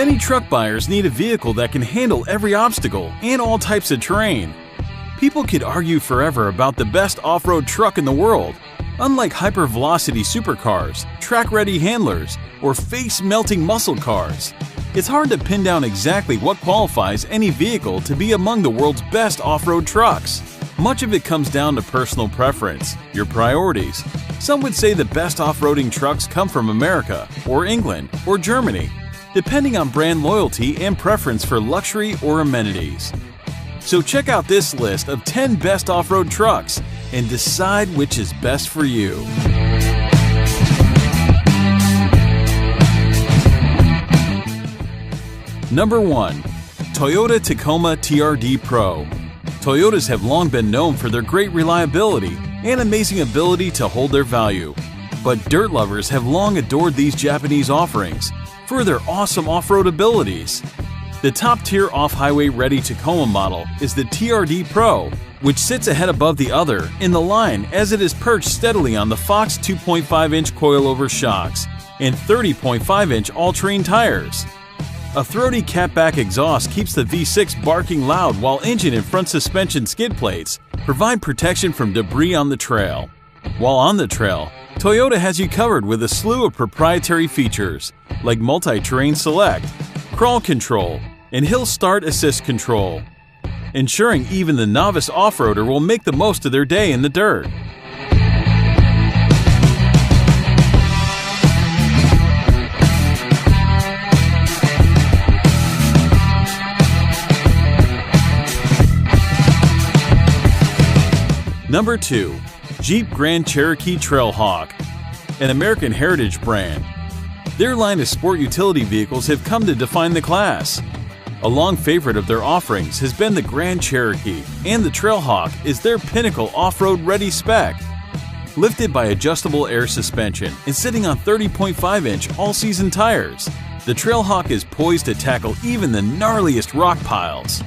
Many truck buyers need a vehicle that can handle every obstacle and all types of terrain. People could argue forever about the best off-road truck in the world. Unlike hyper-velocity supercars, track-ready handlers, or face-melting muscle cars, it's hard to pin down exactly what qualifies any vehicle to be among the world's best off-road trucks. Much of it comes down to personal preference, your priorities. Some would say the best off-roading trucks come from America, or England, or Germany, depending on brand loyalty and preference for luxury or amenities. So check out this list of 10 best off-road trucks and decide which is best for you. Number 1. Toyota Tacoma TRD Pro. Toyotas have long been known for their great reliability and amazing ability to hold their value. But dirt lovers have long adored these Japanese offerings for their awesome off-road abilities. The top-tier off-highway ready Tacoma model is the TRD Pro, which sits ahead above the other in the line as it is perched steadily on the Fox 2.5-inch coilover shocks and 30.5-inch all-terrain tires. A throaty catback exhaust keeps the V6 barking loud, while engine and front suspension skid plates provide protection from debris on the trail. While on the trail, Toyota has you covered with a slew of proprietary features like multi-terrain select, crawl control, and hill start assist control, ensuring even the novice off-roader will make the most of their day in the dirt. Number 2. Jeep Grand Cherokee Trailhawk, an American heritage brand. Their line of sport utility vehicles have come to define the class. A long favorite of their offerings has been the Grand Cherokee, and the Trailhawk is their pinnacle off-road ready spec. Lifted by adjustable air suspension and sitting on 30.5-inch all-season tires, the Trailhawk is poised to tackle even the gnarliest rock piles.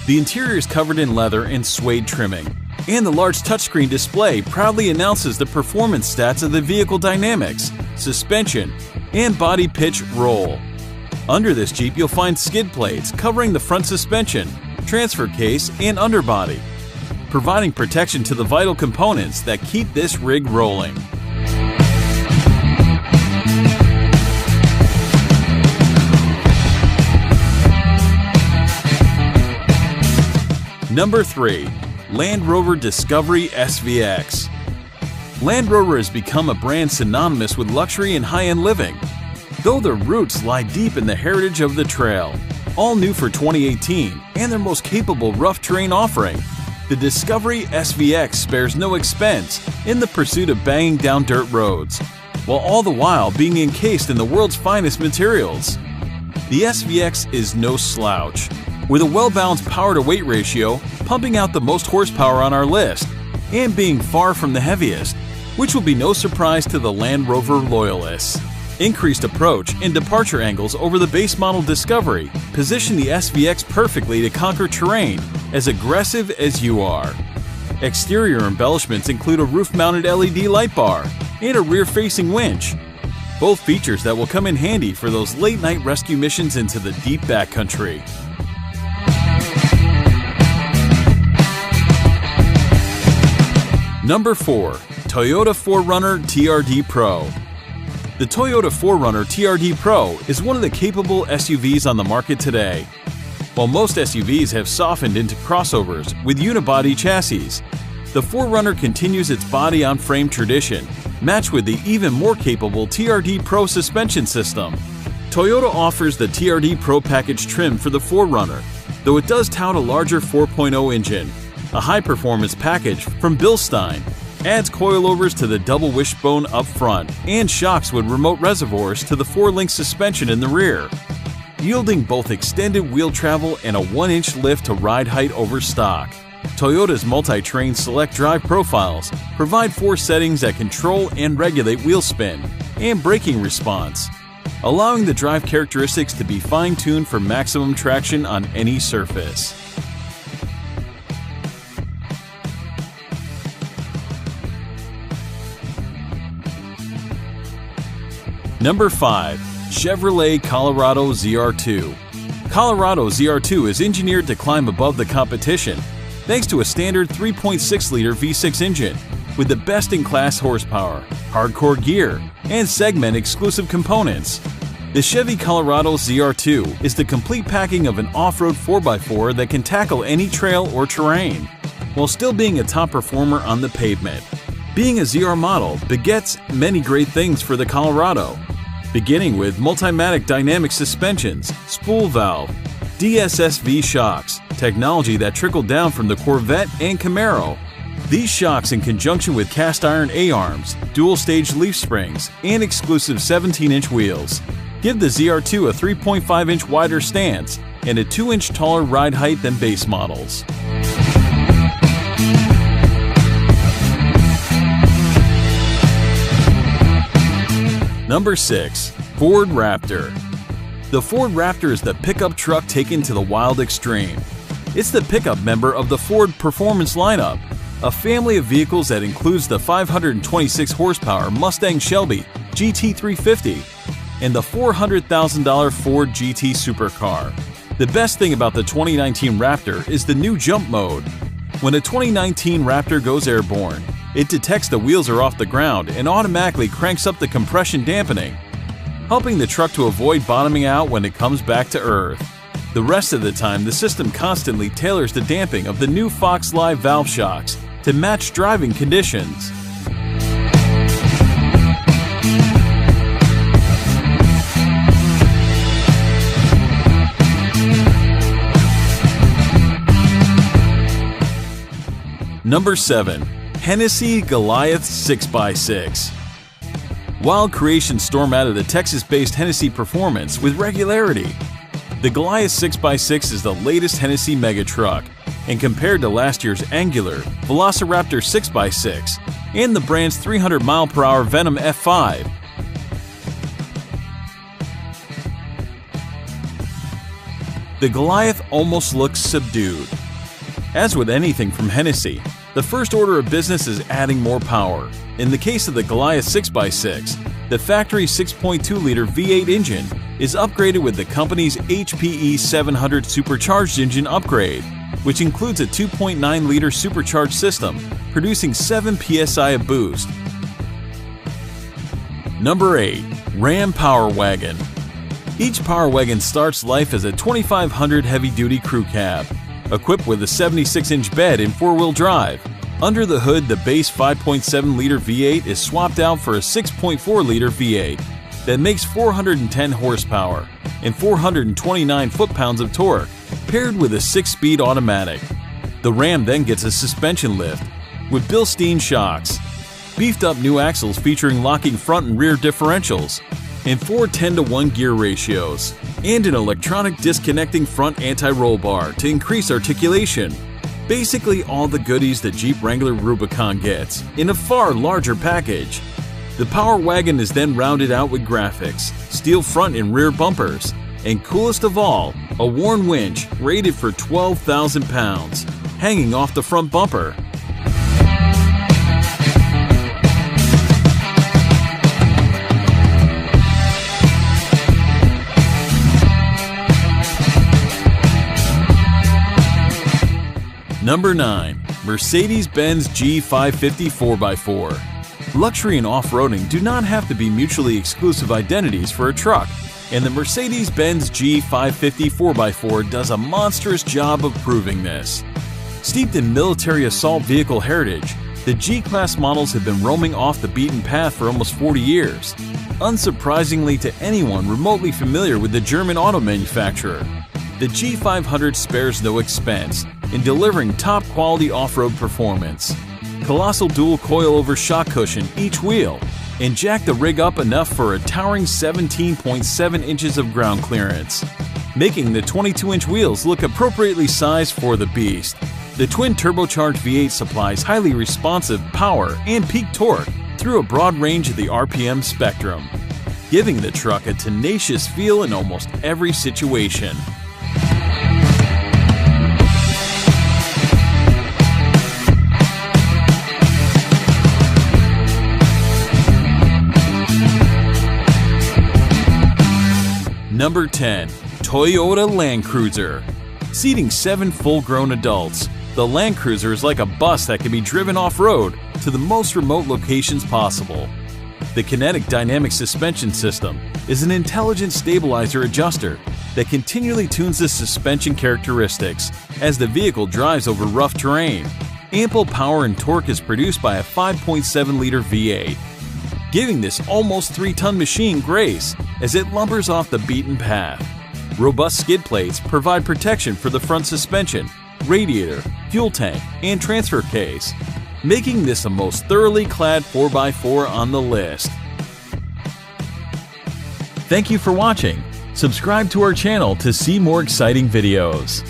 The interior is covered in leather and suede trimming, and the large touchscreen display proudly announces the performance stats of the vehicle dynamics, suspension, and body pitch roll. Under this Jeep you'll find skid plates covering the front suspension, transfer case, and underbody, providing protection to the vital components that keep this rig rolling. Number 3. Land Rover Discovery SVX. Land Rover has become a brand synonymous with luxury and high-end living, though their roots lie deep in the heritage of the trail. All new for 2018 and their most capable rough terrain offering, the Discovery SVX spares no expense in the pursuit of banging down dirt roads, while all the while being encased in the world's finest materials. The SVX is no slouch, with a well-balanced power-to-weight ratio, pumping out the most horsepower on our list, and being far from the heaviest, which will be no surprise to the Land Rover loyalists. Increased approach and departure angles over the base model Discovery position the SVX perfectly to conquer terrain as aggressive as you are. Exterior embellishments include a roof-mounted LED light bar and a rear-facing winch, both features that will come in handy for those late-night rescue missions into the deep backcountry. Number 4. Toyota 4Runner TRD Pro. The Toyota 4Runner TRD Pro is one of the capable SUVs on the market today. While most SUVs have softened into crossovers with unibody chassis, the 4Runner continues its body-on-frame tradition, matched with the even more capable TRD Pro suspension system. Toyota offers the TRD Pro package trim for the 4Runner, though it does tout a larger 4.0 engine. A high-performance package from Bilstein adds coilovers to the double wishbone up front and shocks with remote reservoirs to the 4-link suspension in the rear, yielding both extended wheel travel and a 1-inch lift to ride height over stock. Toyota's multi-terrain select drive profiles provide 4 settings that control and regulate wheel spin and braking response, allowing the drive characteristics to be fine-tuned for maximum traction on any surface. Number 5. Chevrolet Colorado ZR2. Colorado ZR2 is engineered to climb above the competition thanks to a standard 3.6-liter V6 engine with the best-in-class horsepower, hardcore gear, and segment-exclusive components. The Chevy Colorado ZR2 is the complete packing of an off-road 4x4 that can tackle any trail or terrain, while still being a top performer on the pavement. Being a ZR model begets many great things for the Colorado, beginning with Multimatic Dynamic Suspensions, Spool Valve, DSSV shocks, technology that trickled down from the Corvette and Camaro. These shocks, in conjunction with cast iron A-arms, dual-stage leaf springs, and exclusive 17-inch wheels, give the ZR2 a 3.5-inch wider stance and a 2-inch taller ride height than base models. Number 6. Ford Raptor. The Ford Raptor is the pickup truck taken to the wild extreme. It's the pickup member of the Ford Performance lineup, a family of vehicles that includes the 526 horsepower Mustang Shelby GT350 and the $400,000 Ford GT Supercar. The best thing about the 2019 Raptor is the new jump mode. When a 2019 Raptor goes airborne, it detects the wheels are off the ground and automatically cranks up the compression dampening, helping the truck to avoid bottoming out when it comes back to earth. The rest of the time, the system constantly tailors the damping of the new Fox Live valve shocks to match driving conditions. Number 7. Hennessy Goliath 6x6. Wild creations storm out of the Texas-based Hennessy Performance with regularity. The Goliath 6x6 is the latest Hennessy mega truck, and compared to last year's Angular, Velociraptor 6x6, and the brand's 300-mile-per-hour Venom F5, the Goliath almost looks subdued. As with anything from Hennessy, the first order of business is adding more power. In the case of the Goliath 6x6, the factory 6.2-liter V8 engine is upgraded with the company's HPE 700 supercharged engine upgrade, which includes a 2.9-liter supercharged system, producing 7 psi of boost. Number 8. Ram Power Wagon. Each Power Wagon starts life as a 2500 heavy-duty crew cab, equipped with a 76-inch bed in four-wheel drive. Under the hood, the base 5.7-liter V8 is swapped out for a 6.4-liter V8 that makes 410 horsepower and 429 foot-pounds of torque, paired with a 6-speed automatic. The Ram then gets a suspension lift with Bilstein shocks, beefed-up new axles featuring locking front and rear differentials, and 4 10-to-1 gear ratios, and an electronic disconnecting front anti-roll bar to increase articulation. Basically all the goodies the Jeep Wrangler Rubicon gets, in a far larger package. The Power Wagon is then rounded out with graphics, steel front and rear bumpers, and coolest of all, a worn winch rated for 12,000 pounds, hanging off the front bumper. Number 9. Mercedes-Benz G550 4x4. Luxury and off-roading do not have to be mutually exclusive identities for a truck, and the Mercedes-Benz G550 4x4 does a monstrous job of proving this. Steeped in military assault vehicle heritage, the G-Class models have been roaming off the beaten path for almost 40 years, unsurprisingly to anyone remotely familiar with the German auto manufacturer. The G500 spares no expense in delivering top-quality off-road performance. Colossal dual coilover shock cushion each wheel, and jack the rig up enough for a towering 17.7 inches of ground clearance, making the 22-inch wheels look appropriately sized for the beast. The twin turbocharged V8 supplies highly responsive power and peak torque through a broad range of the RPM spectrum, giving the truck a tenacious feel in almost every situation. Number 10. Toyota Land Cruiser. Seating 7 full-grown adults, the Land Cruiser is like a bus that can be driven off-road to the most remote locations possible. The Kinetic Dynamic Suspension System is an intelligent stabilizer adjuster that continually tunes the suspension characteristics as the vehicle drives over rough terrain. Ample power and torque is produced by a 5.7-liter V8, giving this almost 3-ton machine grace as it lumbers off the beaten path. Robust skid plates provide protection for the front suspension, radiator, fuel tank, and transfer case, making this the most thoroughly clad 4x4 on the list. Thank you for watching. Subscribe to our channel to see more exciting videos.